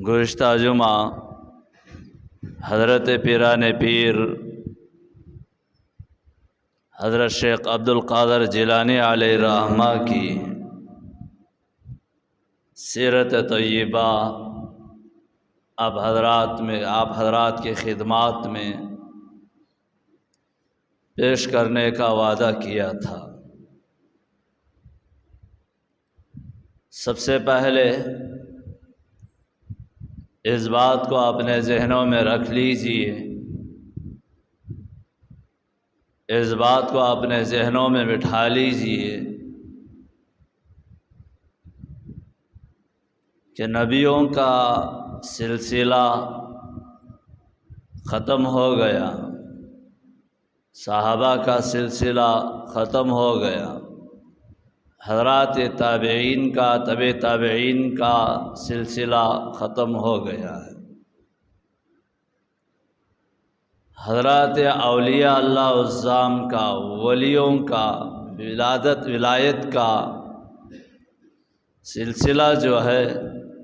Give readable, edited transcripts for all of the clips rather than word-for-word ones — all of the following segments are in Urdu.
گزشتہ جمعہ حضرت پیران پیر حضرت شیخ عبدالقادر جیلانی علیہ الرحمہ کی سیرت طیبہ آپ حضرات کی خدمات میں پیش کرنے کا وعدہ کیا تھا۔ سب سے پہلے اس بات کو اپنے ذہنوں میں رکھ لیجئے، اس بات کو اپنے ذہنوں میں بٹھا لیجئے کہ نبیوں کا سلسلہ ختم ہو گیا، صحابہ کا سلسلہ ختم ہو گیا، حضرات تابعین کا تبع تابعین کا سلسلہ ختم ہو گیا ہے۔ حضرات اولیاء اللہ عظام کا، ولیوں کا، ولایت کا سلسلہ جو ہے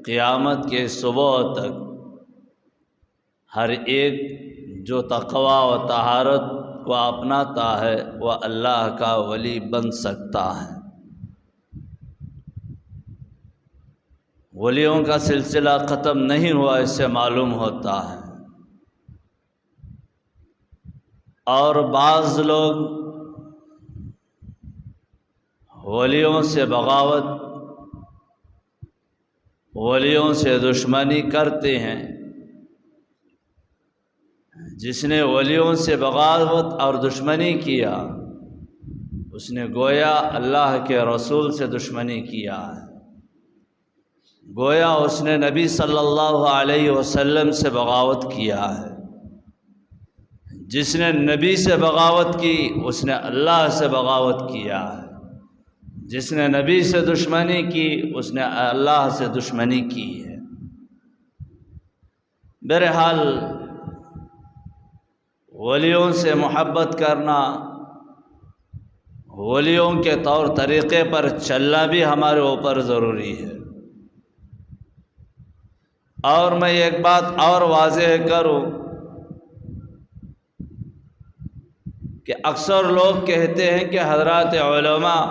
قیامت کے صبح تک ہر ایک جو تقوی و طہارت کو اپناتا ہے وہ اللہ کا ولی بن سکتا ہے۔ ولیوں کا سلسلہ ختم نہیں ہوا، اس سے معلوم ہوتا ہے۔ اور بعض لوگ ولیوں سے بغاوت، ولیوں سے دشمنی کرتے ہیں۔ جس نے ولیوں سے بغاوت اور دشمنی کیا اس نے گویا اللہ کے رسول سے دشمنی کیا ہے، گویا اس نے نبی صلی اللہ علیہ وسلم سے بغاوت کیا ہے۔ جس نے نبی سے بغاوت کی اس نے اللہ سے بغاوت کیا ہے، جس نے نبی سے دشمنی کی اس نے اللہ سے دشمنی کی ہے۔ بہرحال ولیوں سے محبت کرنا، ولیوں کے طور طریقے پر چلنا بھی ہمارے اوپر ضروری ہے۔ اور میں ایک بات اور واضح کروں کہ اکثر لوگ کہتے ہیں کہ حضرات علماء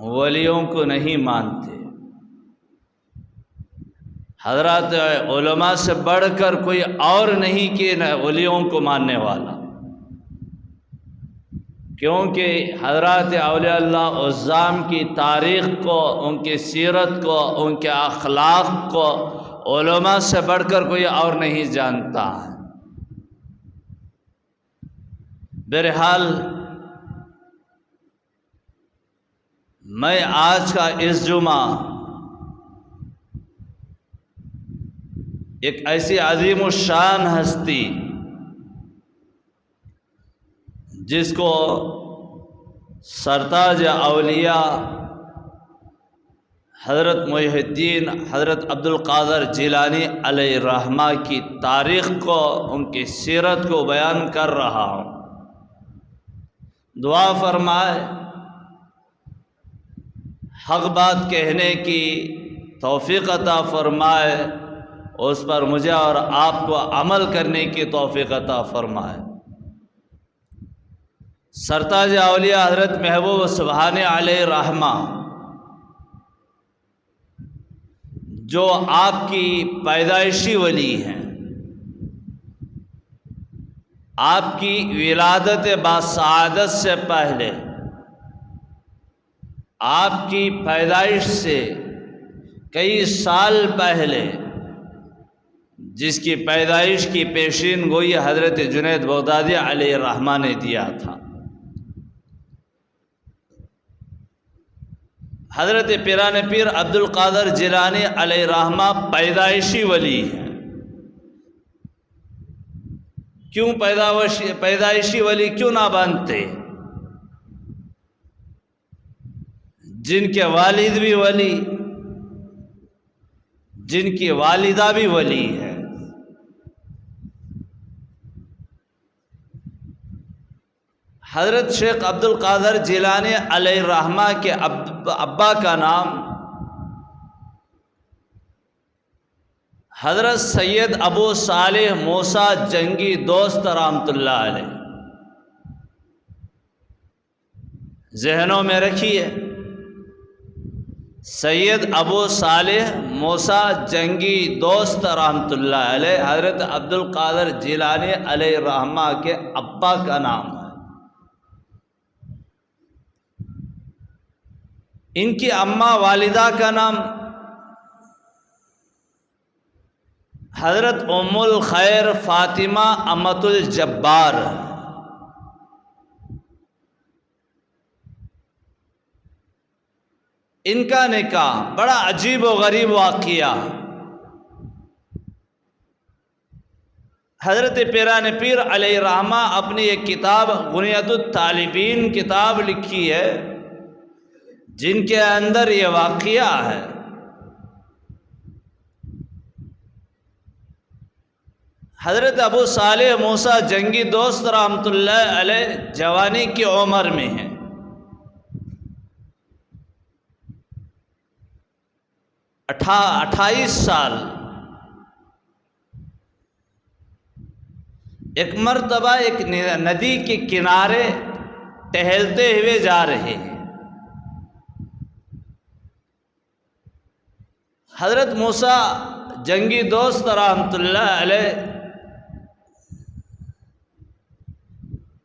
ولیوں کو نہیں مانتے، حضرات علماء سے بڑھ کر کوئی اور نہیں کہ ولیوں کو ماننے والا، کیونکہ حضرات اولیاء اللہ عظام کی تاریخ کو، ان کی سیرت کو، ان کے اخلاق کو علماء سے بڑھ کر کوئی اور نہیں جانتا ہے۔ بہرحال میں آج کا اس جمعہ ایک ایسی عظیم الشان ہستی جس کو سرتاج اولیاء حضرت محی الدین حضرت عبدالقادر جیلانی علیہ الرحمہ کی تاریخ کو، ان کی سیرت کو بیان کر رہا ہوں۔ دعا فرمائے حق بات کہنے کی توفیق عطا فرمائے، اس پر مجھے اور آپ کو عمل کرنے کی توفیق عطا فرمائے۔ سرتاج اولیاء حضرت محبوب سبحانی علیہ الرحمہ جو آپ کی پیدائشی ولی ہیں، آپ کی ولادت باسعادت سے پہلے، آپ کی پیدائش سے کئی سال پہلے، جس کی پیدائش کی پیشین گوئی حضرت جنید بغدادی علیہ الرحمہ نے دیا تھا۔ حضرت پیران پیر عبدالقادر جیلانی علیہ الرحمہ پیدائشی ولی ہیں۔ کیوں پیدائشی ولی کیوں نہ بنتے؟ جن کے والد بھی ولی، جن کی والدہ بھی ولی ہے۔ حضرت شیخ عبدالقادر جیلانی علیہ الرحمہ کے ابا کا نام حضرت سید ابو صالح موسیٰ جنگی دوست رحمۃ اللہ علیہ، ذہنوں میں رکھیے، سید ابو صالح موسیٰ جنگی دوست رحمۃ اللہ علیہ حضرت عبد القادر جیلانی علیہ الرحمہ کے ابا کا نام ہے۔ ان کی اماں والدہ کا نام حضرت ام الخیر فاطمہ امۃ الجبار۔ ان کا نکاح بڑا عجیب و غریب واقعہ، حضرت پیران پیر علیہ الرحمہ اپنی ایک کتاب غنیۃ الطالبین کتاب لکھی ہے، جن کے اندر یہ واقعہ ہے۔ حضرت ابو صالح موسیٰ جنگی دوست رحمۃ اللہ علیہ جوانی کی عمر میں ہیں، 28 سال۔ ایک مرتبہ ایک ندی کے کنارے ٹہلتے ہوئے جا رہے ہیں۔ حضرت موسیٰ جنگی دوست رحمۃ اللہ علیہ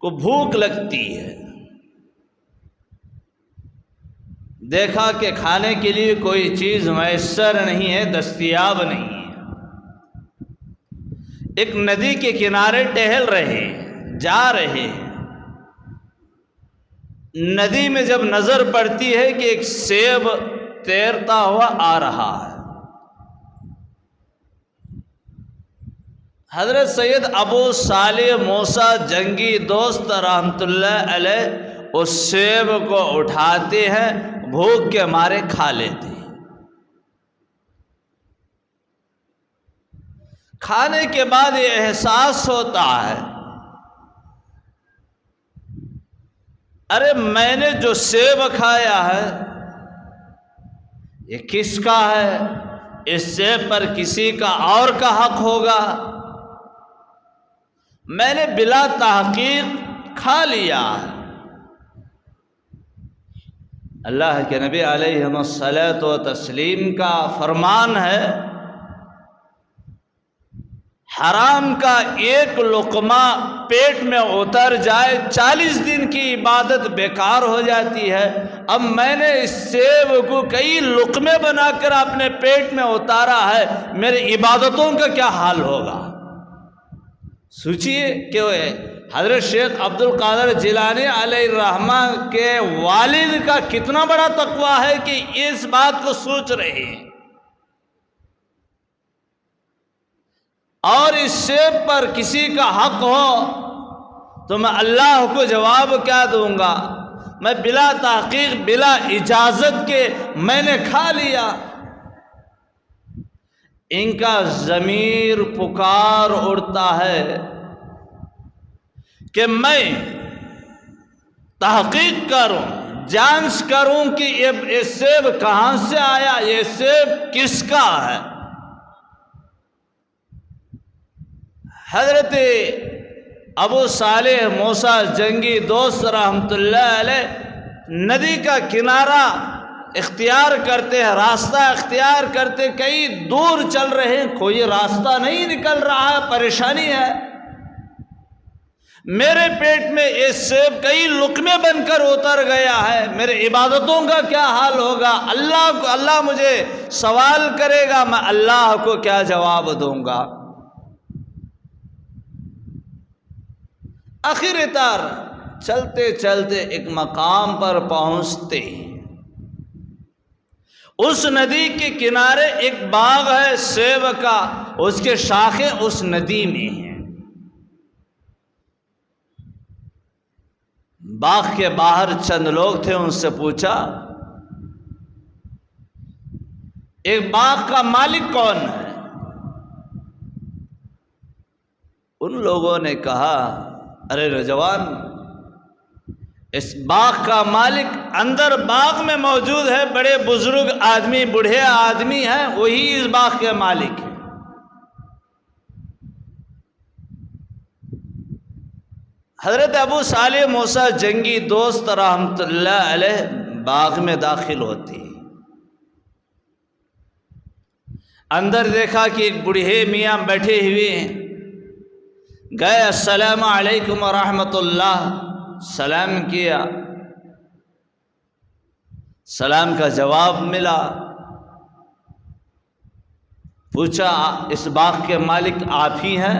کو بھوک لگتی ہے، دیکھا کہ کھانے کے لیے کوئی چیز میسر نہیں ہے، دستیاب نہیں ہے۔ ایک ندی کے کنارے ٹہل رہے ہیں، جا رہے ہیں۔ ندی میں جب نظر پڑتی ہے کہ ایک سیب تیرتا ہوا آ رہا ہے، حضرت سید ابو صالح موسیٰ جنگی دوست رحمۃ اللہ علیہ اس سیب کو اٹھاتے ہیں، بھوک کے مارے کھا لیتے ہیں۔ کھانے کے بعد یہ احساس ہوتا ہے، ارے میں نے جو سیب کھایا ہے یہ کس کا ہے؟ اس سیب پر کسی کا اور کا حق ہوگا؟ میں نے بلا تحقیق کھا لیا۔ اللہ کے نبی علیہ الصلاۃ والتسلیم کا فرمان ہے، حرام کا ایک لقمہ پیٹ میں اتر جائے 40 دن کی عبادت بیکار ہو جاتی ہے۔ اب میں نے اس سیب کو کئی لقمے بنا کر اپنے پیٹ میں اتارا ہے، میری عبادتوں کا کیا حال ہوگا؟ سوچئے کہ حضرت شیخ عبد القادر جیلانی علیہ الرحمہ کے والد کا کتنا بڑا تقویٰ ہے کہ اس بات کو سوچ رہے ہیں، اور اس سیب پر کسی کا حق ہو تو میں اللہ کو جواب کیا دوں گا؟ میں بلا تحقیق بلا اجازت کے میں نے کھا لیا۔ ان کا ضمیر پکار اڑتا ہے کہ میں تحقیق کروں، جانچ کروں کہ یہ سیب کہاں سے آیا، یہ سیب کس کا ہے۔ حضرت ابو صالح موسیٰ جنگی دوست رحمۃ اللہ علیہ ندی کا کنارہ اختیار کرتے ہیں، راستہ اختیار کرتے، کئی دور چل رہے ہیں، کوئی راستہ نہیں نکل رہا ہے، پریشانی ہے۔ میرے پیٹ میں یہ سیب کئی لقمے بن کر اتر گیا ہے، میرے عبادتوں کا کیا حال ہوگا؟ اللہ مجھے سوال کرے گا، میں اللہ کو کیا جواب دوں گا؟ آخر کار چلتے چلتے ایک مقام پر پہنچتے ہیں۔ اس ندی کے کنارے ایک باغ ہے سیب کا، اس کے شاخیں اس ندی میں ہیں۔ باغ کے باہر چند لوگ تھے، ان سے پوچھا ایک باغ کا مالک کون ہے؟ ان لوگوں نے کہا ارے نوجوان، اس باغ کا مالک اندر باغ میں موجود ہے، بڑے بزرگ آدمی، بوڑھے آدمی ہیں، وہی اس باغ کے مالک ہیں۔ حضرت ابو صالح موسیٰ جنگی دوست رحمۃ اللہ علیہ باغ میں داخل ہوتی، اندر دیکھا کہ ایک بوڑھے میاں بیٹھے ہوئے ہیں، گئے السلام علیکم ورحمۃ اللہ، سلام کیا، سلام کا جواب ملا، پوچھا اس باغ کے مالک آپ ہی ہیں؟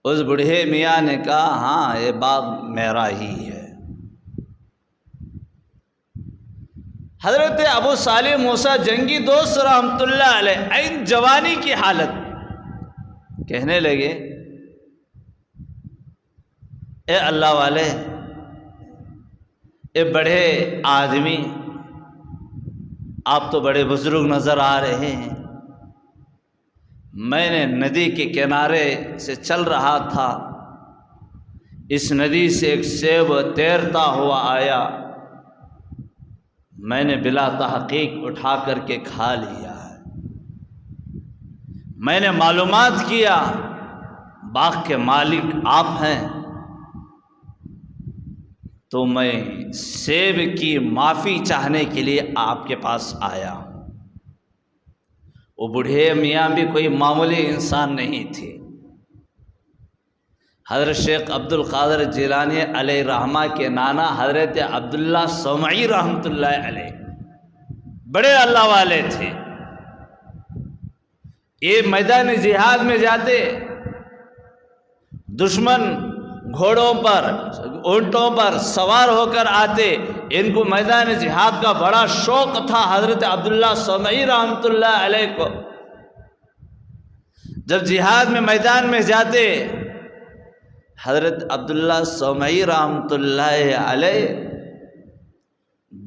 اس بوڑھے میاں نے کہا ہاں یہ باغ میرا ہی ہے۔ حضرت ابو صالح موسیٰ جنگی دوست رحمۃ اللہ علیہ عین جوانی کی حالت کہنے لگے اے اللہ والے، اے بڑے آدمی، آپ تو بڑے بزرگ نظر آ رہے ہیں، میں نے ندی کے کنارے سے چل رہا تھا، اس ندی سے ایک سیب تیرتا ہوا آیا، میں نے بلا تحقیق اٹھا کر کے کھا لیا ہے۔ میں نے معلومات کیا باغ کے مالک آپ ہیں، تو میں سیب کی معافی چاہنے کے لیے آپ کے پاس آیا ہوں۔ وہ بوڑھے میاں بھی کوئی معمولی انسان نہیں تھے، حضرت شیخ عبد القادر جیلانی علیہ رحمہ کے نانا حضرت عبداللہ سومعی رحمۃ اللہ علیہ بڑے اللہ والے تھے۔ یہ میدان جہاد میں جاتے، دشمن گھوڑوں پر اونٹوں پر سوار ہو کر آتے، ان کو میدان جہاد کا بڑا شوق تھا حضرت عبداللہ سومعی رحمۃ اللہ علیہ کو۔ جب جہاد میں میدان میں جاتے، حضرت عبداللہ سومعی رحمۃ اللہ علیہ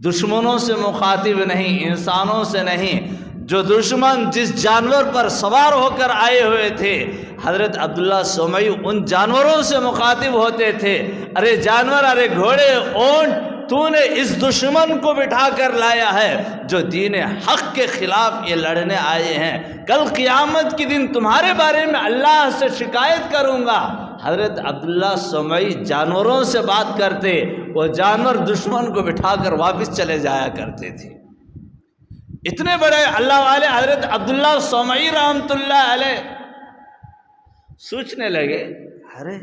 دشمنوں سے مخاطب نہیں، انسانوں سے نہیں، جو دشمن جس جانور پر سوار ہو کر آئے ہوئے تھے، حضرت عبداللہ سومعی ان جانوروں سے مخاطب ہوتے تھے، ارے جانور، ارے گھوڑے، اونٹ، تو نے اس دشمن کو بٹھا کر لایا ہے جو دین حق کے خلاف یہ لڑنے آئے ہیں، کل قیامت کے دن تمہارے بارے میں اللہ سے شکایت کروں گا۔ حضرت عبداللہ سومعی جانوروں سے بات کرتے، وہ جانور دشمن کو بٹھا کر واپس چلے جایا کرتے تھے۔ اتنے بڑے اللہ والے حضرت عبداللہ سومعی رحمۃ اللہ علیہ سوچنے لگے، ارے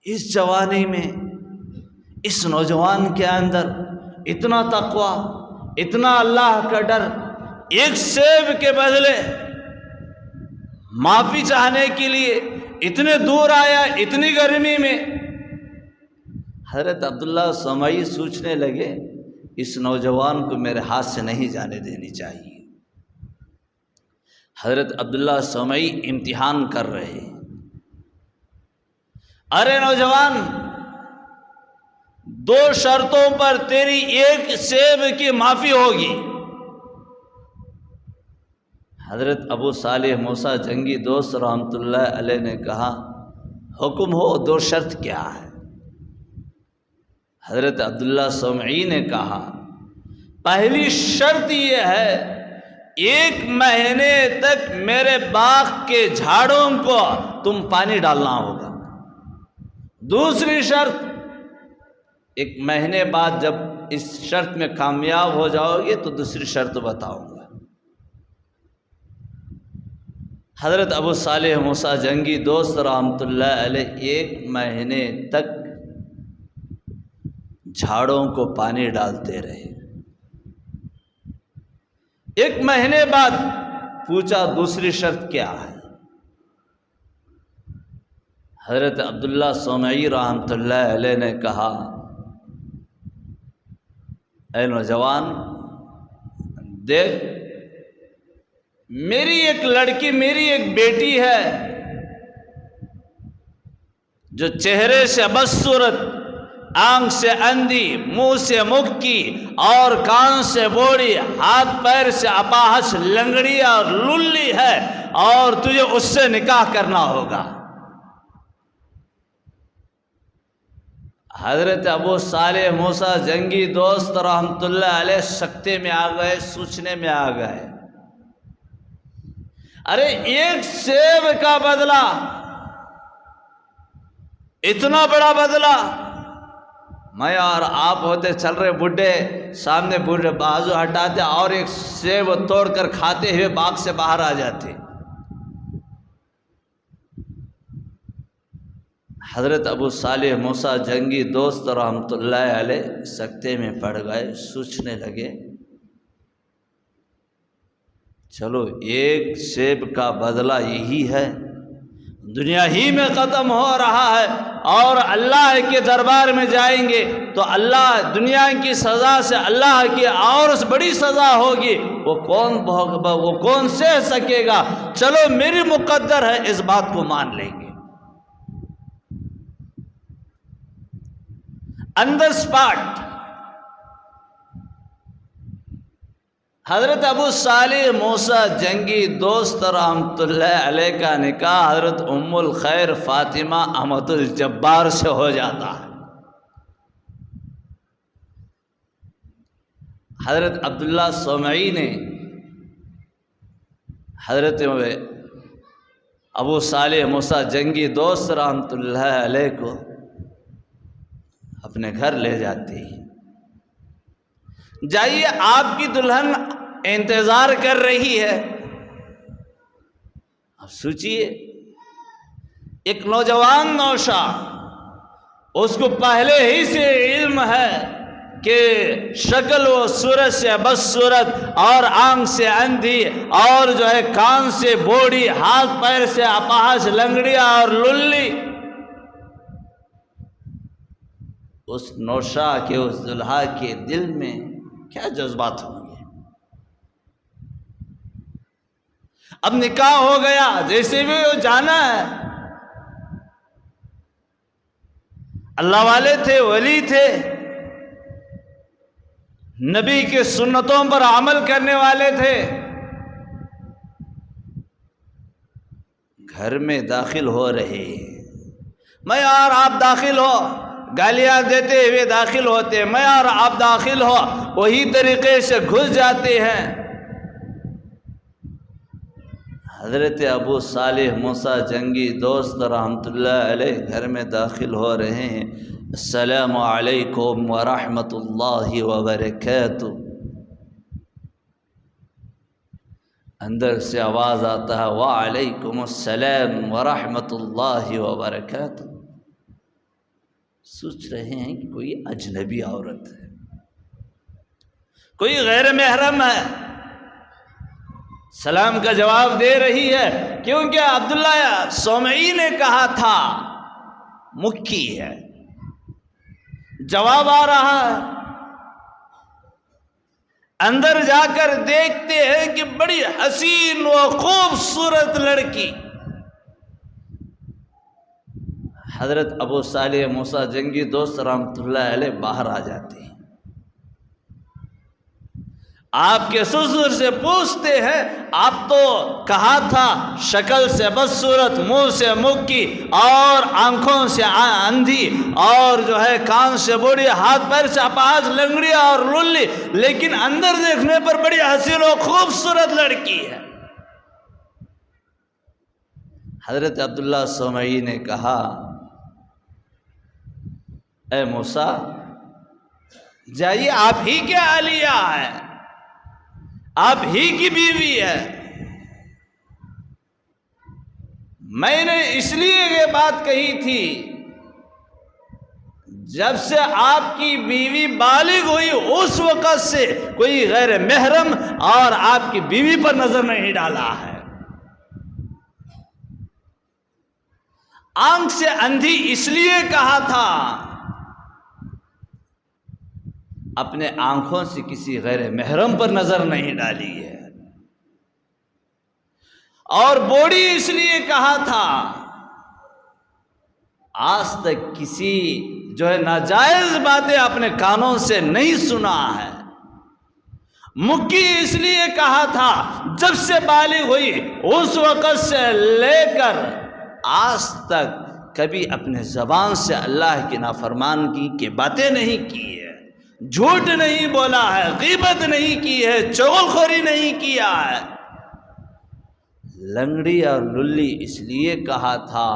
اس جوانی میں اس نوجوان کے اندر اتنا تقویٰ، اتنا اللہ کا ڈر، ایک سیب کے بدلے معافی چاہنے کے لیے اتنے دور آیا، اتنی گرمی میں۔ حضرت عبداللہ سومعی سوچنے لگے اس نوجوان کو میرے ہاتھ سے نہیں جانے دینی چاہیے۔ حضرت عبداللہ سومعی امتحان کر رہے، ارے نوجوان، 2 شرطوں پر تیری ایک سیب کی معافی ہوگی۔ حضرت ابو صالح موسیٰ جنگی دوست رحمۃ اللہ علیہ نے کہا حکم ہو، 2 شرط کیا ہے؟ حضرت عبداللہ سومعی نے کہا پہلی شرط یہ ہے 1 مہینے تک میرے باغ کے جھاڑوں کو تم پانی ڈالنا ہوگا۔ دوسری شرط 1 مہینے بعد جب اس شرط میں کامیاب ہو جاؤ گے تو دوسری شرط بتاؤں گا۔ حضرت ابو صالح موسیٰ جنگی دوست رحمۃ اللہ علیہ 1 مہینے تک جھاڑوں کو پانی ڈالتے رہے۔ 1 مہینے بعد پوچھا دوسری شرط کیا ہے؟ حضرت عبداللہ سومعی رحمۃ اللہ علیہ نے کہا اے نوجوان، دیکھ، میری ایک لڑکی، میری ایک بیٹی ہے جو چہرے سے بدصورت، آنکھ سے اندھی، منہ سے مکی اور کان سے بوڑی، ہاتھ پیر سے اپاہج، لنگڑی اور للی ہے، اور تجھے اس سے نکاح کرنا ہوگا۔ حضرت ابو صالح موسیٰ جنگی دوست رحمۃ اللہ علیہ سکتے میں آ گئے، سوچنے میں آ گئے، ارے 1 سیب کا بدلہ اتنا بڑا بدلہ. میں اور آپ ہوتے چل رہے بڈھے، سامنے بوڑھے بازو ہٹاتے اور ایک سیب توڑ کر کھاتے ہوئے باغ سے باہر آ جاتے. حضرت ابو صالح موسیٰ جنگی دوست رحمۃ اللہ علیہ سکتے میں پڑ گئے، سوچنے لگے چلو ایک سیب کا بدلہ یہی ہے، دنیا ہی میں ختم ہو رہا ہے اور اللہ کے دربار میں جائیں گے تو اللہ دنیا کی سزا سے اللہ کی اور بڑی سزا ہوگی، وہ کون سہ سکے گا. چلو میری مقدر ہے، اس بات کو مان لیں گے. اندر اسپاٹ حضرت ابو صالح موسیٰ جنگی دوست رحمۃ اللہ علیہ کا نکاح حضرت ام الخیر فاطمہ احمد الجبار سے ہو جاتا ہے. حضرت عبداللہ سومعی نے حضرت ابو صالح موسیٰ جنگی دوست رحمۃ اللہ علیہ کو اپنے گھر لے جاتے ہیں. جائیے آپ کی دلہن انتظار کر رہی ہے. اب سوچئے ایک نوجوان نوشا، اس کو پہلے ہی سے علم ہے کہ شکل و صورت سے بس صورت اور آنکھ سے اندھی اور جو ہے کان سے بوڑھی، ہاتھ پیر سے اپاہج، لنگڑیا اور للی. اس نوشا کے اس دلہا کے دل میں کیا جذبات ہوں گے. اب نکاح ہو گیا، جیسے بھی وہ جانا ہے. اللہ والے تھے، ولی تھے، نبی کے سنتوں پر عمل کرنے والے تھے. گھر میں داخل ہو رہے ہیں، میں اور آپ داخل ہو، گالیاں دیتے ہوئے داخل ہوتے، میں اور آپ داخل ہو، وہی طریقے سے گھس جاتے ہیں. حضرت ابو صالح موسیٰ جنگی دوست رحمۃ اللہ علیہ گھر میں داخل ہو رہے ہیں. السلام علیکم ورحمۃ اللہ وبرکاتہ. اندر سے آواز آتا ہے وعلیکم السلام ورحمۃ اللہ وبرکاتہ. سوچ رہے ہیں کہ کوئی اجنبی عورت ہے، کوئی غیر محرم ہے، سلام کا جواب دے رہی ہے کیونکہ عبداللہ سومعی نے کہا تھا مکی ہے. جواب آ رہا ہے. اندر جا کر دیکھتے ہیں کہ بڑی حسین و خوبصورت لڑکی. حضرت ابو صالح موسیٰ جنگی دوست رحمۃ اللہ علیہ باہر آ جاتے ہیں. آپ کے سسر سے پوچھتے ہیں آپ تو کہا تھا شکل سے بدصورت، منہ سے مکی اور آنکھوں سے اندھی اور جو ہے کان سے بوڑھی، ہاتھ پیر سے اپاہج، لنگڑیا اور للی، لیکن اندر دیکھنے پر بڑی حسین و خوبصورت لڑکی ہے. حضرت عبداللہ سومعی نے کہا اے موسیٰ جائیے، آپ ہی کے عالیہ ہے، آپ ہی کی بیوی ہے. میں نے اس لیے یہ بات کہی تھی جب سے آپ کی بیوی بالغ ہوئی اس وقت سے کوئی غیر محرم اور آپ کی بیوی پر نظر نہیں ڈالا ہے. آنکھ سے اندھی اس لیے کہا تھا اپنے آنکھوں سے کسی غیر محرم پر نظر نہیں ڈالی ہے. اور بوڑھی اس لیے کہا تھا آج تک کسی جو ہے ناجائز باتیں اپنے کانوں سے نہیں سنا ہے. مکی اس لیے کہا تھا جب سے بالغ ہوئی اس وقت سے لے کر آج تک کبھی اپنے زبان سے اللہ کی نافرمانی کی باتیں نہیں کی ہے، جھوٹ نہیں بولا ہے، غیبت نہیں کی ہے، چغل خوری نہیں کیا ہے. لنگڑی اور للی اس لیے کہا تھا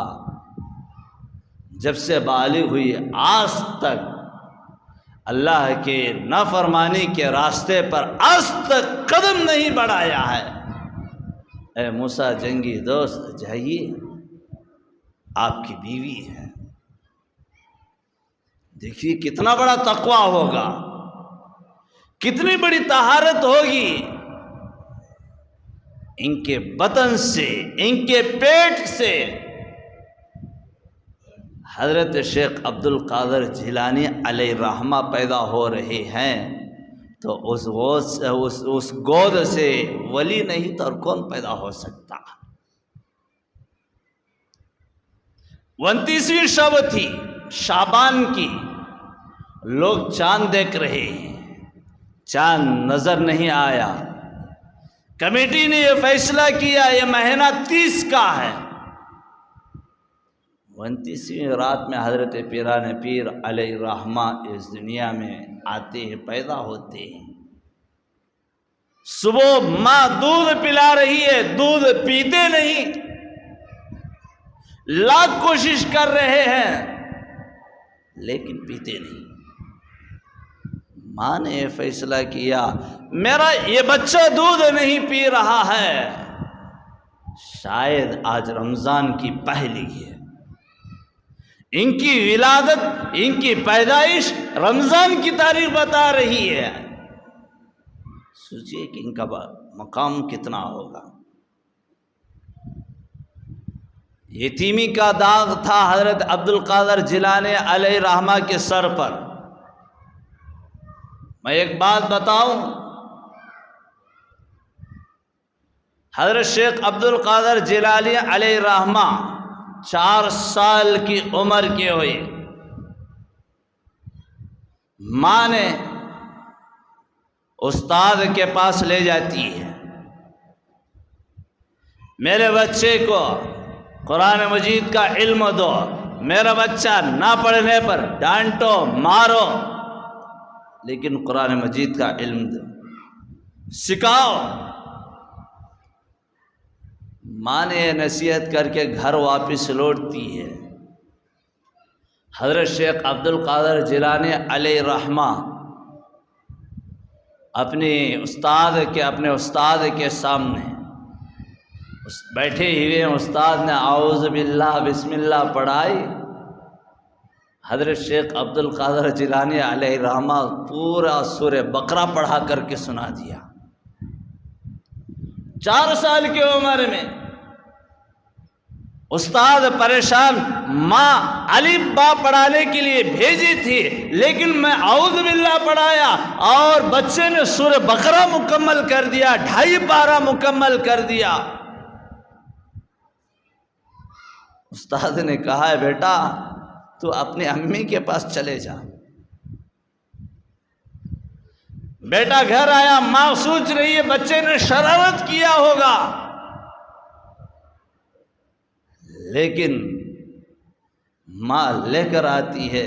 جب سے بالغ ہوئی آج تک اللہ کے نافرمانی کے راستے پر آج تک قدم نہیں بڑھایا ہے۔ اے موسیٰ جنگی دوست جائیے، آپ کی بیوی ہے، دیکھیے کتنا بڑا تقویٰ ہوگا، کتنی بڑی طہارت ہوگی، ان کے بطن سے، ان کے پیٹ سے حضرت شیخ عبد القادر جیلانی علیہ الرحمہ پیدا ہو رہے ہیں، تو اس گود سے ولی نہیں تو اور کون پیدا ہو سکتا؟ 29ویں شب تھی شعبان کی، لوگ چاند دیکھ رہے ہیں، چاند نظر نہیں آیا۔ کمیٹی نے یہ فیصلہ کیا یہ مہینہ 30 کا ہے۔ 29ویں رات میں حضرت پیران پیر علیہ الرحمہ اس دنیا میں آتے ہیں، پیدا ہوتے ہیں۔ صبح ماں دودھ پلا رہی ہے، دودھ پیتے نہیں، لاکھ کوشش کر رہے ہیں لیکن پیتے نہیں۔ ماں نے یہ فیصلہ کیا میرا یہ بچہ دودھ نہیں پی رہا ہے، شاید آج رمضان کی پہلی ہے، ان کی ولادت، ان کی پیدائش رمضان کی تاریخ بتا رہی ہے، سوچئے کہ ان کا مقام کتنا ہوگا۔ یتیمی کا داغ تھا حضرت عبد القادر جیلانی علیہ الرحمہ کے سر پر۔ میں ایک بات بتاؤں، حضرت شیخ عبد القادر جیلانی علیہ الرحمہ 4 سال کی عمر کے ہوئے، ماں نے استاد کے پاس لے جاتی ہے، میرے بچے کو قرآن مجید کا علم دو، میرا بچہ نہ پڑھنے پر ڈانٹو مارو لیکن قرآن مجید کا علم دو، سکھاؤ۔ ماں نے یہ نصیحت کر کے گھر واپس لوٹتی ہے۔ حضرت شیخ عبد القادر جیلانی علیہ الرحمہ اپنے استاد کے سامنے بیٹھے ہوئے، استاد نے اعوذ باللہ بسم اللہ پڑھائی، حضرت شیخ عبد القادر جیلانی علیہ الرحمہ پورا سورہ بقرہ پڑھا کر کے سنا دیا۔ 4 سال کی عمر میں استاد پریشان، ماں الف با پڑھانے کے لیے بھیجی تھی لیکن میں اعوذ باللہ پڑھایا اور بچے نے سورہ بقرہ مکمل کر دیا، 2.5 پارہ مکمل کر دیا۔ استاد نے کہا ہے بیٹا تو اپنی امی کے پاس چلے جا۔ بیٹا گھر آیا، ماں سوچ رہی ہے بچے نے شرارت کیا ہوگا، لیکن ماں لے کر آتی ہے،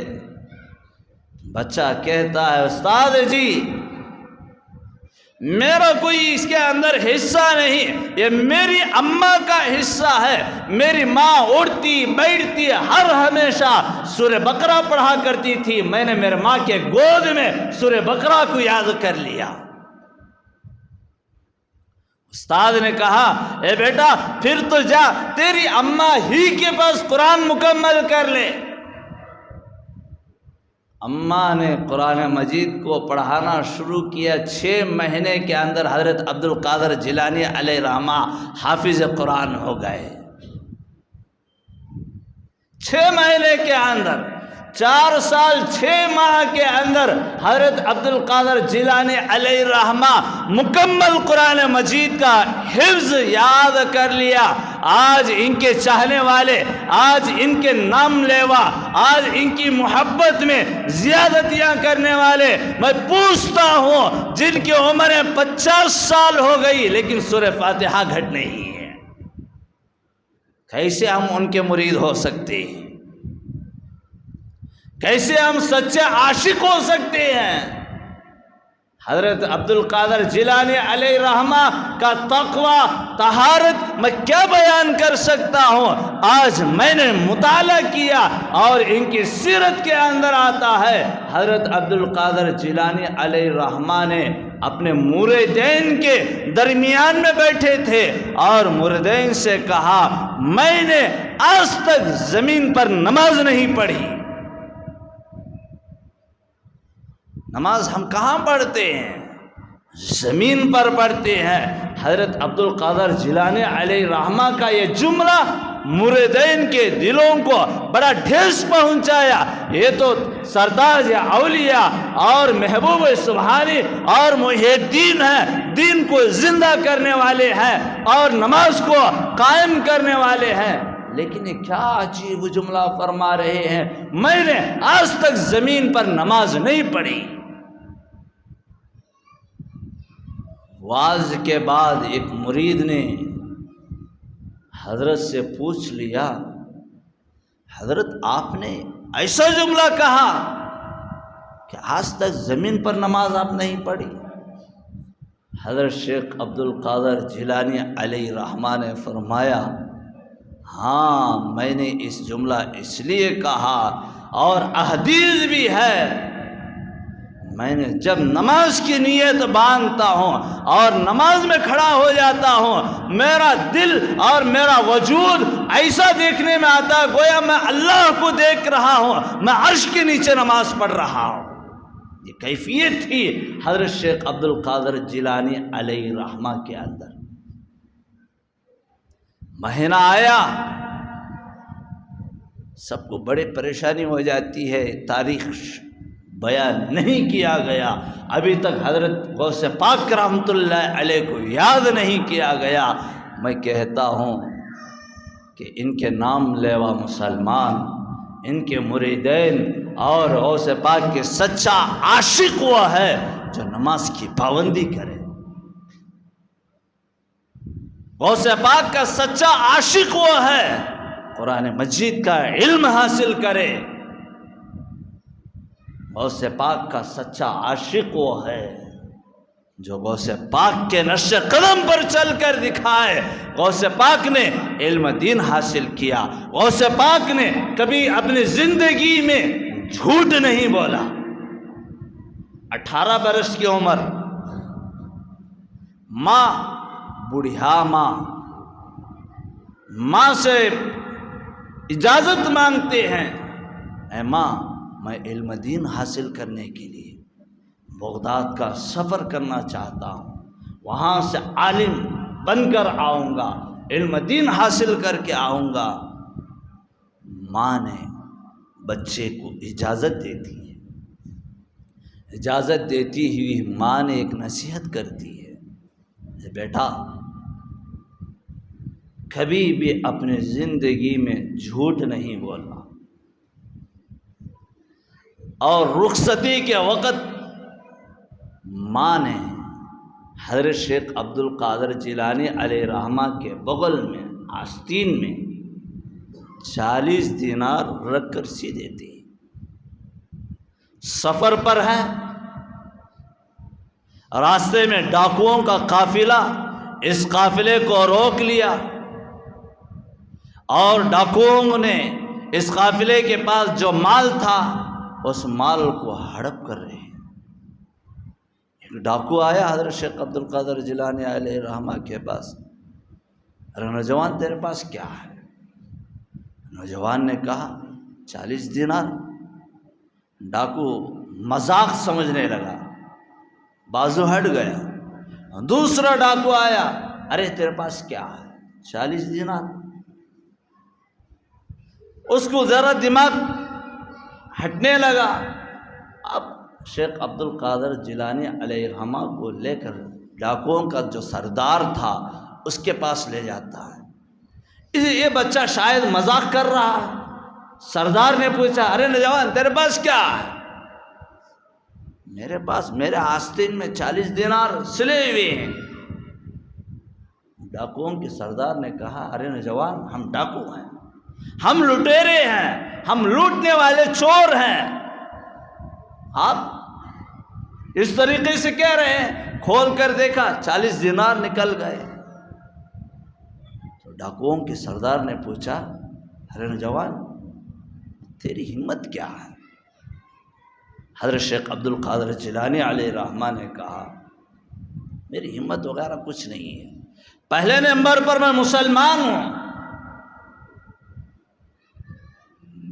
بچہ کہتا ہے استاد جی میرا کوئی اس کے اندر حصہ نہیں، یہ میری اماں کا حصہ ہے، میری ماں اٹھتی بیٹھتی ہر ہمیشہ سورہ بقرہ پڑھا کرتی تھی، میں نے میرے ماں کے گود میں سورہ بقرہ کو یاد کر لیا۔ استاد نے کہا اے بیٹا پھر تو جا تیری اماں ہی کے پاس قرآن مکمل کر لے۔ اماں نے قرآن مجید کو پڑھانا شروع کیا، 6 مہینے کے اندر حضرت عبد القادر جیلانی علیہ الرحمہ حافظ قرآن ہو گئے۔ 6 مہینے کے اندر، 4 سال 6 ماہ کے اندر حضرت عبد القادر جیلانی علیہ الرحمہ مکمل قرآن مجید کا حفظ یاد کر لیا۔ آج ان کے چاہنے والے، آج ان کے نام لیوا، آج ان کی محبت میں زیادتیاں کرنے والے، میں پوچھتا ہوں جن کی عمریں 50 سال ہو گئی لیکن سورہ فاتحہ گھٹ نہیں ہے، کیسے ہم ان کے مرید ہو سکتے ہیں؟ کیسے ہم سچے عاشق ہو سکتے ہیں؟ حضرت عبد القادر جیلانی علیہ رحمہ کا تقوی طہارت میں کیا بیان کر سکتا ہوں. آج میں نے مطالعہ کیا اور ان کی سیرت کے اندر آتا ہے حضرت عبد القادر جیلانی علیہ رحمہ نے اپنے مریدین کے درمیان میں بیٹھے تھے اور مریدین سے کہا میں نے آج تک زمین پر نماز نہیں پڑھی. نماز ہم کہاں پڑھتے ہیں؟ زمین پر پڑھتے ہیں. حضرت عبد القادر جیلانی علیہ رحمہ کا یہ جملہ مریدین کے دلوں کو بڑا ٹھیس پہنچایا. یہ تو سردار اولیاء اور محبوب سبحانی اور محی الدین ہیں، دین کو زندہ کرنے والے ہیں اور نماز کو قائم کرنے والے ہیں، لیکن یہ کیا عجیب جملہ فرما رہے ہیں، میں نے آج تک زمین پر نماز نہیں پڑھی. واعظ کے بعد ایک مرید نے حضرت سے پوچھ لیا حضرت آپ نے ایسا جملہ کہا کہ آج تک زمین پر نماز آپ نہیں پڑھی. حضرت شیخ عبد القادر جیلانی علیہ رحمہ نے فرمایا ہاں میں نے اس جملہ اس لیے کہا اور احادیث بھی ہے، میں نے جب نماز کی نیت باندھتا ہوں اور نماز میں کھڑا ہو جاتا ہوں میرا دل اور میرا وجود ایسا دیکھنے میں آتا ہے گویا میں اللہ کو دیکھ رہا ہوں، میں عرش کے نیچے نماز پڑھ رہا ہوں. یہ کیفیت تھی حضرت شیخ عبد القادر جیلانی علیہ رحمہ کے اندر. مہینہ آیا، سب کو بڑی پریشانی ہو جاتی ہے، تاریخ بیان نہیں کیا گیا، ابھی تک حضرت غوث پاک رحمۃ اللہ علیہ کو یاد نہیں کیا گیا. میں کہتا ہوں کہ ان کے نام لیوا مسلمان، ان کے مریدین اور غوث پاک کے سچا عاشق وہ ہے جو نماز کی پابندی کرے. غوث پاک کا سچا عاشق وہ ہے قرآن مجید کا علم حاصل کرے. غوث پاک کا سچا عاشق وہ ہے جو غوث پاک کے نقش قدم پر چل کر دکھائے. غوث پاک نے علم دین حاصل کیا، غوث پاک نے کبھی اپنی زندگی میں جھوٹ نہیں بولا. 18 برس کی عمر، ماں بوڑھا ماں سے اجازت مانگتے ہیں اے ماں میں علم دین حاصل کرنے کے لیے بغداد کا سفر کرنا چاہتا ہوں، وہاں سے عالم بن کر آؤں گا، علم دین حاصل کر کے آؤں گا. ماں نے بچے کو اجازت دیتی ہے. اجازت دیتی ہوئی ماں نے ایک نصیحت کرتی ہے بیٹا کبھی بھی اپنے زندگی میں جھوٹ نہیں بولنا. اور رخصتی کے وقت ماں نے حضرت شیخ عبد القادر جیلانی علیہ رحمہ کے بغل میں آستین میں 40 دینار رکھ کر سی دیتی. سفر پر ہے، راستے میں ڈاکوؤں کا قافلہ اس قافلے کو روک لیا اور ڈاکوؤں نے اس قافلے کے پاس جو مال تھا اس مال کو ہڑپ کر رہے ہیں. ایک ڈاکو آیا حضرت شیخ عبد القادر جیلانی علیہ رحمہ کے پاس، ارے نوجوان تیرے پاس کیا ہے؟ نوجوان نے کہا 40 دینار. ڈاکو مذاق سمجھنے لگا، بازو ہٹ گیا. دوسرا ڈاکو آیا، ارے تیرے پاس کیا ہے؟ 40 دینار. اس کو ذرا دماغ ہٹنے لگا. اب شیخ عبد القادر جیلانی علیہ رحمہ کو لے کر ڈاکوؤں کا جو سردار تھا اس کے پاس لے جاتا ہے. یہ بچہ شاید مذاق کر رہا ہے. سردار نے پوچھا ارے نوجوان تیرے پاس کیا ہے؟ میرے پاس میرے آستین میں 40 دینار سلے ہوئے ہیں. ڈاکوؤں کے سردار نے کہا ارے نوجوان ہم ڈاکو ہیں، ہم لٹیرے ہیں، ہم لوٹنے والے چور ہیں. آپ اس طریقے سے کہہ رہے ہیں. کھول کر دیکھا 40 دینار نکل گئے. تو ڈاکوؤں کے سردار نے پوچھا ارے نوجوان تیری ہمت کیا ہے؟ حضرت شیخ عبد القادر جیلانی علیہ الرحمہ نے کہا میری ہمت وغیرہ کچھ نہیں ہے. پہلے نمبر پر میں مسلمان ہوں.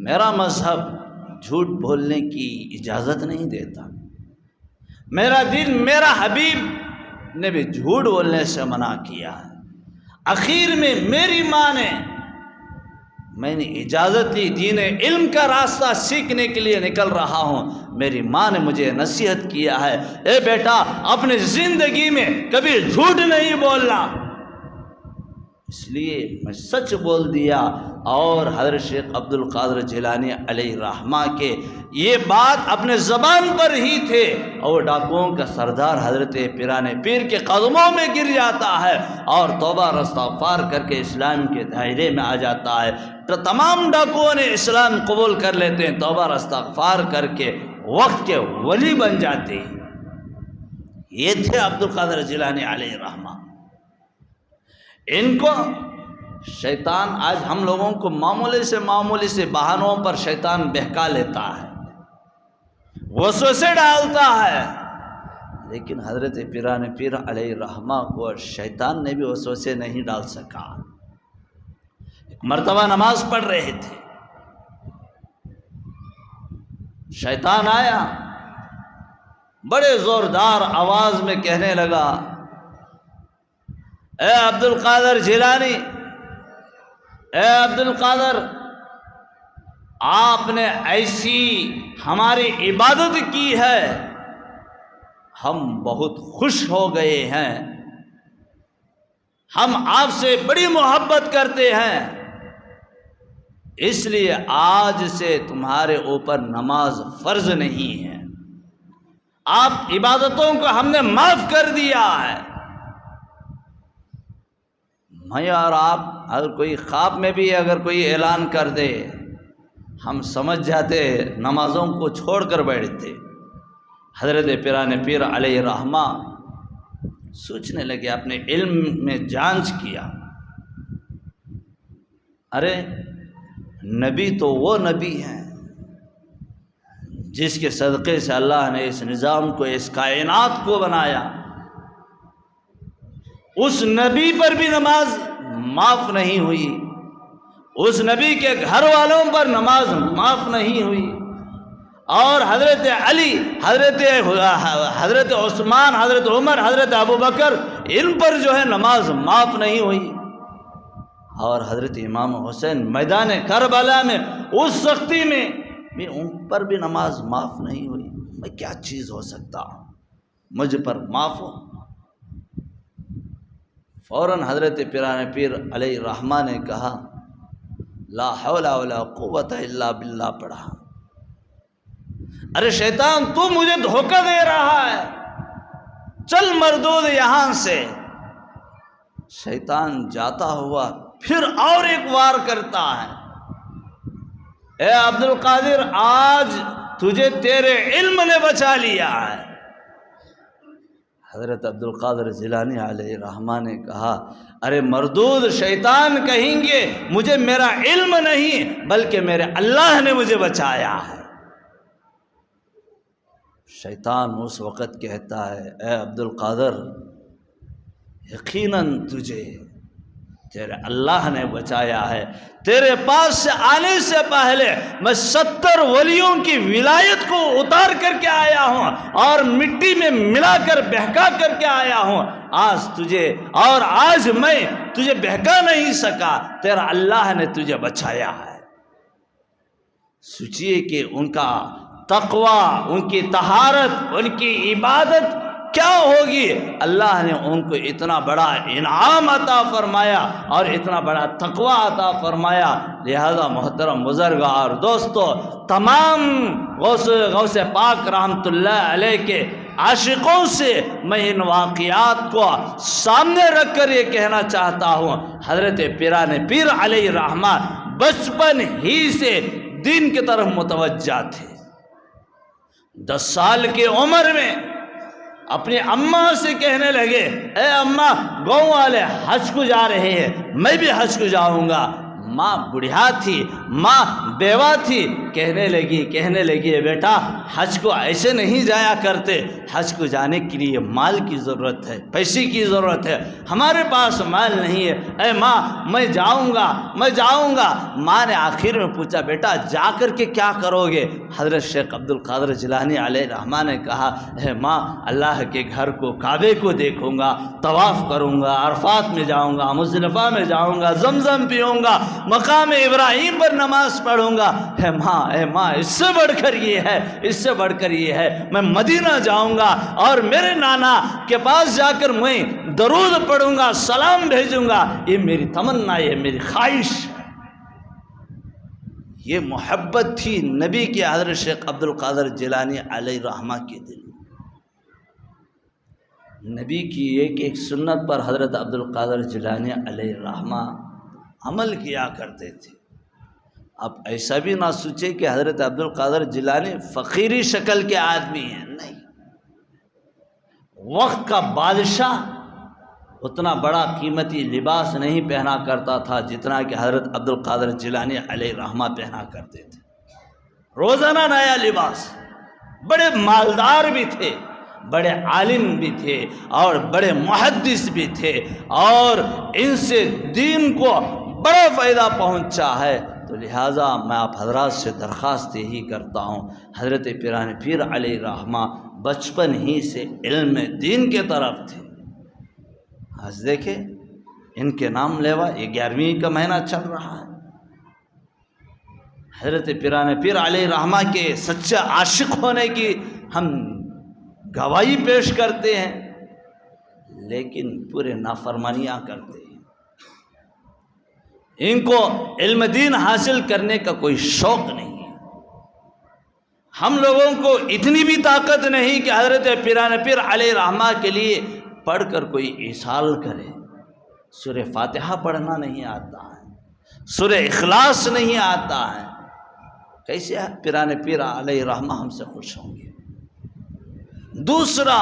میرا مذہب جھوٹ بولنے کی اجازت نہیں دیتا. میرا دین، میرا حبیب نے بھی جھوٹ بولنے سے منع کیا ہے. اخیر میں میری ماں نے، میں نے اجازت لی، دین علم کا راستہ سیکھنے کے لیے نکل رہا ہوں. میری ماں نے مجھے نصیحت کیا ہے اے بیٹا اپنی زندگی میں کبھی جھوٹ نہیں بولنا. اس لیے میں سچ بول دیا. اور حضرت شیخ عبد القادر جیلانی علیہ الرحمہ کے یہ بات اپنے زبان پر ہی تھے، اور ڈاکوؤں کا سردار حضرت پیران پیر کے قدموں میں گر جاتا ہے اور توبہ اور استغفار کر کے اسلام کے دائرے میں آ جاتا ہے. تو تمام ڈاکوؤں نے اسلام قبول کر لیتے ہیں، توبہ اور استغفار کر کے وقت کے ولی بن جاتے ہیں. یہ تھے عبد القادر جیلانی علیہ الرحمہ. ان کو شیطان، آج ہم لوگوں کو معمولی سے بہانوں پر شیطان بہکا لیتا ہے، وسوسے ڈالتا ہے. لیکن حضرت پیران پیر علیہ الرحمہ کو شیطان نے بھی وسوسے نہیں ڈال سکا. ایک مرتبہ نماز پڑھ رہے تھے، شیطان آیا، بڑے زوردار آواز میں کہنے لگا اے عبد القادر جیلانی، اے عبد القادر، آپ نے ایسی ہماری عبادت کی ہے، ہم بہت خوش ہو گئے ہیں، ہم آپ سے بڑی محبت کرتے ہیں، اس لیے آج سے تمہارے اوپر نماز فرض نہیں ہے، آپ عبادتوں کو ہم نے معاف کر دیا ہے. میں اور آپ اگر کوئی خواب میں بھی اگر کوئی اعلان کر دے ہم سمجھ جاتے، نمازوں کو چھوڑ کر بیٹھتے. حضرت پیران پیر علیہ الرحمہ سوچنے لگے، اپنے علم میں جانچ کیا، ارے نبی تو وہ نبی ہیں جس کے صدقے سے اللہ نے اس نظام کو، اس کائنات کو بنایا. اس نبی پر بھی نماز معاف نہیں ہوئی، اس نبی کے گھر والوں پر نماز معاف نہیں ہوئی، اور حضرت علی، حضرت عثمان، حضرت عمر، حضرت ابوبکر، ان پر جو ہے نماز معاف نہیں ہوئی. اور حضرت امام حسین میدان کربلا میں اس سختی میں بھی ان پر بھی نماز معاف نہیں ہوئی. میں کیا چیز ہو سکتا ہوں مجھ پر معاف ہو؟ فوراً حضرت پیران پیر علیہ الرحمہ نے کہا لا حول ولا قوت الا باللہ پڑھا. ارے شیطان تو مجھے دھوکہ دے رہا ہے، چل مردود یہاں سے. شیطان جاتا ہوا پھر اور ایک وار کرتا ہے، اے عبد القادر آج تجھے تیرے علم نے بچا لیا ہے. حضرت عبد القادر جیلانی علیہ الرحمہ نے کہا ارے مردود، شیطان کہیں گے مجھے میرا علم نہیں بلکہ میرے اللہ نے مجھے بچایا ہے. شیطان اس وقت کہتا ہے اے عبد القادر یقیناً تجھے تیرے اللہ نے بچایا ہے. تیرے پاس سے آنے سے پہلے میں 70 ولیوں کی ولایت کو اتار کر کے آیا ہوں اور مٹی میں ملا کر بہکا کر کے آیا ہوں. آج تجھے اور آج میں تجھے بہکا نہیں سکا، تیرا اللہ نے تجھے بچایا ہے. سوچئے کہ ان کا تقوی، ان کی طہارت، ان کی عبادت کیا ہوگی. اللہ نے ان کو اتنا بڑا انعام عطا فرمایا اور اتنا بڑا تقوی عطا فرمایا. لہذا محترم بزرگ اور دوستو، تمام غوث پاک رحمت اللہ علیہ کے عاشقوں سے میں ان واقعات کو سامنے رکھ کر یہ کہنا چاہتا ہوں، حضرت پیران پیر علیہ الرحمہ بچپن ہی سے دین کی طرف متوجہ تھے. 10 سال کی عمر میں اپنی اماں سے کہنے لگے اے اماں گاؤں والے حج کو جا رہے ہیں، میں بھی حج کو جاؤں گا۔ ماں بڑھیا تھی، ماں بیوہ تھی، کہنے لگی بیٹا حج کو ایسے نہیں جایا کرتے، حج کو جانے کے لیے مال کی ضرورت ہے، پیسے کی ضرورت ہے، ہمارے پاس مال نہیں ہے۔ اے ماں میں جاؤں گا۔ ماں نے آخر میں پوچھا بیٹا جا کر کے کیا کرو گے؟ حضرت شیخ عبد القادر جیلانی علیہ الرحمہ نے کہا اے ماں اللہ کے گھر کو، کعبے کو دیکھوں گا، طواف کروں گا، عرفات میں جاؤں گا، مزدلفہ میں جاؤں گا، زمزم پیوں گا، مقام ابراہیم پر نماز پڑھوں گا۔ اے ماں اس سے بڑھ کر یہ ہے میں مدینہ جاؤں گا اور میرے نانا کے پاس جا کر میں درود پڑھوں گا، سلام بھیجوں گا، یہ میری تمنا، یہ میری خواہش ہے۔ یہ محبت تھی نبی کے حضرت شیخ عبد القادر جیلانی علیہ الرحمہ کے دل میں۔ نبی کی ایک سنت پر حضرت عبد القادر جیلانی علیہ الرحمہ عمل کیا کرتے تھے۔ اب ایسا بھی نہ سوچے کہ حضرت عبد القادر جیلانی فقیری شکل کے آدمی ہیں، نہیں، وقت کا بادشاہ اتنا بڑا قیمتی لباس نہیں پہنا کرتا تھا جتنا کہ حضرت عبد القادر جیلانی علیہ الرحمہ پہنا کرتے تھے، روزانہ نیا لباس۔ بڑے مالدار بھی تھے، بڑے عالم بھی تھے اور بڑے محدث بھی تھے، اور ان سے دین کو بڑا فائدہ پہنچا ہے۔ تو لہٰذا میں آپ حضرات سے درخواست یہی کرتا ہوں، حضرت پیران پیر علیہ الرحمہ بچپن ہی سے علم دین کے طرف تھے۔ آج دیکھیں ان کے نام لیوا، یہ 11ویں کا مہینہ چل رہا ہے۔ حضرت پیران پیر علیہ الرحمہ کے سچے عاشق ہونے کی ہم گواہی پیش کرتے ہیں، لیکن پورے نافرمانیاں کرتے ہیں۔ ان کو علم دین حاصل کرنے کا کوئی شوق نہیں ہے۔ ہم لوگوں کو اتنی بھی طاقت نہیں کہ حضرت پیران پیر علیہ الرحمہ کے لیے پڑھ کر کوئی ایصال کرے۔ سورہ فاتحہ پڑھنا نہیں آتا ہے، سورہ اخلاص نہیں آتا ہے، کیسے پیران پیر علیہ الرحمہ ہم سے خوش ہوں گے؟ دوسرا،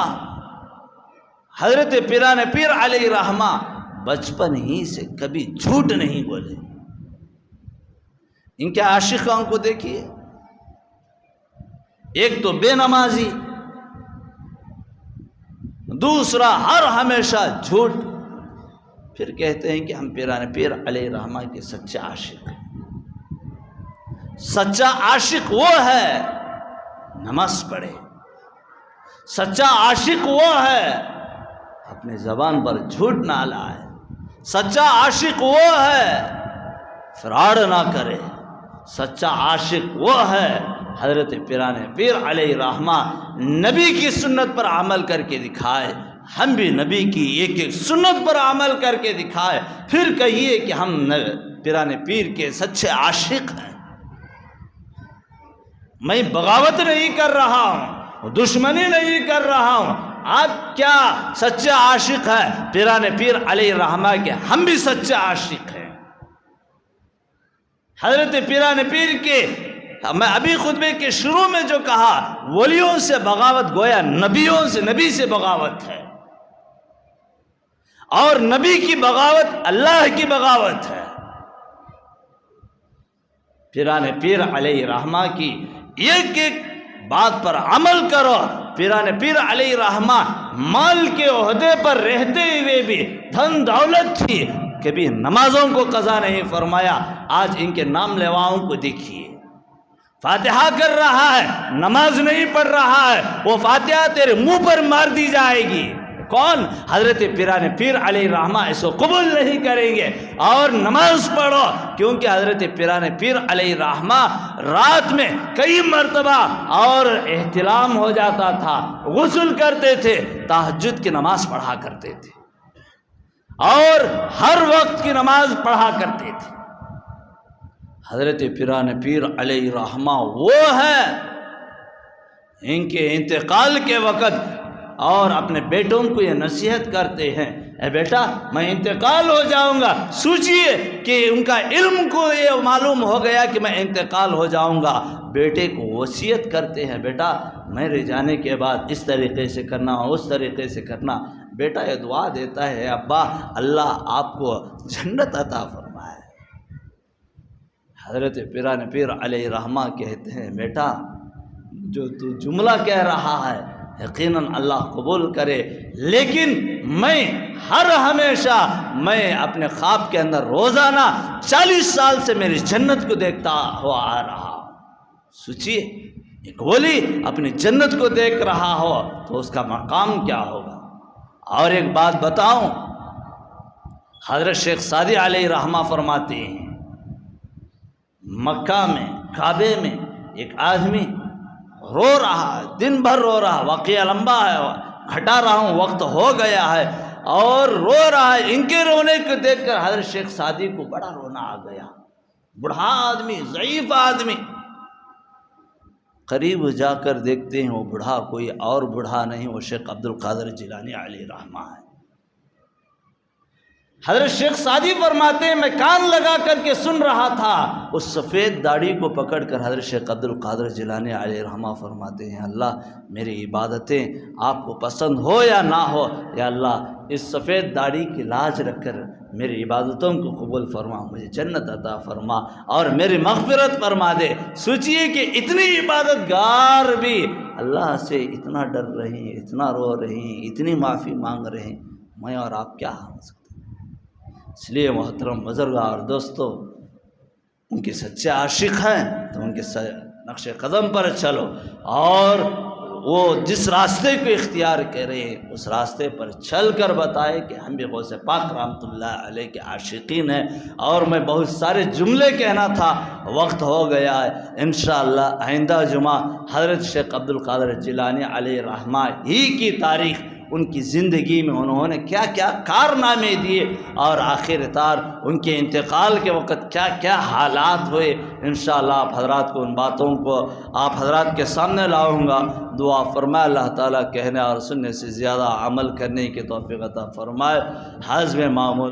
حضرت پیران پیر علیہ الرحمہ بچپن ہی سے کبھی جھوٹ نہیں بولے۔ ان کے عاشقوں کو دیکھیے، ایک تو بے نمازی، دوسرا ہر ہمیشہ جھوٹ، پھر کہتے ہیں کہ ہم پیران پیر علیہ الرحمہ کے سچے عاشق ہیں۔ سچا عاشق وہ ہے نماز پڑھے، سچا عاشق وہ ہے اپنے زبان پر جھوٹ نہ لائے، سچا عاشق وہ ہے فراڈ نہ کرے، سچا عاشق وہ ہے حضرت پیران پیر علیہ الرحمہ نبی کی سنت پر عمل کر کے دکھائے۔ ہم بھی نبی کی ایک سنت پر عمل کر کے دکھائے، پھر کہیے کہ ہم پیران پیر کے سچے عاشق ہیں۔ میں بغاوت نہیں کر رہا ہوں، دشمنی نہیں کر رہا ہوں۔ آپ کیا سچے عاشق ہیں پیران پیر علیہ الرحمہ کے؟ ہم بھی سچے عاشق ہیں۔ حضرت پیران پیر کے میں ابھی خطبے کے شروع میں جو کہا، ولیوں سے بغاوت گویا نبی سے بغاوت ہے، اور نبی کی بغاوت اللہ کی بغاوت ہے۔ پیران پیر علیہ الرحمہ کی ایک بات پر عمل کرو۔ پیران پیر علیہ الرحمہ مال کے عہدے پر رہتے ہوئے بھی، دھن دولت تھی، کبھی نمازوں کو قضا نہیں فرمایا۔ آج ان کے نام لیواؤں کو دیکھیے، فاتحہ کر رہا ہے، نماز نہیں پڑھ رہا ہے، وہ فاتحہ تیرے منہ پر مار دی جائے گی۔ کون؟ حضرت پیران پیر علیہ الرحمہ اس کو قبول نہیں کریں گے۔ اور نماز پڑھو، کیونکہ حضرت پیران پیر علیہ الرحمہ رات میں کئی مرتبہ اور احتلام ہو جاتا تھا، غسل کرتے تھے، تہجد کی نماز پڑھا کرتے تھے، اور ہر وقت کی نماز پڑھا کرتے تھے۔ حضرت پیران پیر علیہ الرحمہ وہ ہے، ان کے انتقال کے وقت اور اپنے بیٹوں کو یہ نصیحت کرتے ہیں، اے بیٹا میں انتقال ہو جاؤں گا، سوچئے کہ ان کا علم کو یہ معلوم ہو گیا کہ میں انتقال ہو جاؤں گا، بیٹے کو وصیت کرتے ہیں بیٹا میرے جانے کے بعد اس طریقے سے کرنا، اس طریقے سے کرنا۔ بیٹا یہ دعا دیتا ہے ابا اللہ آپ کو جنت عطا فرمائے۔ حضرت پیران پیر علیہ رحمہ کہتے ہیں بیٹا جو تو جملہ کہہ رہا ہے یقیناً اللہ قبول کرے، لیکن میں ہمیشہ میں اپنے خواب کے اندر روزانہ 40 سال سے میری جنت کو دیکھتا ہوا آ رہا ہوں۔ سوچئے ایک ولی اپنی جنت کو دیکھ رہا ہو تو اس کا مقام کیا ہوگا۔ اور ایک بات بتاؤں، حضرت شیخ سعدی علیہ رحمہ فرماتے ہیں مکہ میں کعبے میں ایک آدمی رو رہا ہے، دن بھر رو رہا، واقعہ لمبا ہے، ہٹا رہا ہوں وقت ہو گیا ہے، اور رو رہا ہے۔ ان کے رونے کو دیکھ کر حضرت شیخ سعدی کو بڑا رونا آ گیا، بوڑھا آدمی، ضعیف آدمی۔ قریب جا کر دیکھتے ہیں وہ بوڑھا کوئی اور بوڑھا نہیں، وہ شیخ عبد القادر جیلانی علیہ رحمہ ہے۔ حضرت شیخ سعدی فرماتے ہیں میں کان لگا کر کے سن رہا تھا، اس سفید داڑھی کو پکڑ کر حضرت شیخ عبد القادر جیلانی علیہ رحمہ فرماتے ہیں اللہ میری عبادتیں آپ کو پسند ہو یا نہ ہو، یا اللہ اس سفید داڑھی کی لاج رکھ کر میری عبادتوں کو قبول فرما، مجھے جنت عطا فرما اور میری مغفرت فرما دے۔ سوچئے کہ اتنی عبادت گار بھی اللہ سے اتنا ڈر رہے ہیں، اتنا رو رہے ہیں، اتنی معافی مانگ رہے ہیں، میں اور آپ کیا ہو سکتے۔ اس لیے محترم بزرگاں اور دوستو، ان کے سچے عاشق ہیں تو ان کے نقش قدم پر چلو، اور وہ جس راستے کو اختیار کریں اس راستے پر چل کر بتائے کہ ہم بھی غوث پاک رحمۃ اللہ علیہ کے عاشقین ہیں۔ اور میں بہت سارے جملے کہنا تھا، وقت ہو گیا ہے، انشاءاللہ آئندہ جمعہ حضرت شیخ عبد القادر جیلانی علیہ رحمہ ہی کی تاریخ، ان کی زندگی میں انہوں نے کیا کیا کارنامے دیے، اور آخر کار ان کے انتقال کے وقت کیا کیا حالات ہوئے، انشاءاللہ آپ حضرات کو ان باتوں کو آپ حضرات کے سامنے لاؤں گا۔ دعا فرمائے اللہ تعالیٰ کہنے اور سننے سے زیادہ عمل کرنے کی توفیق عطا فرمائے۔ حسب معمول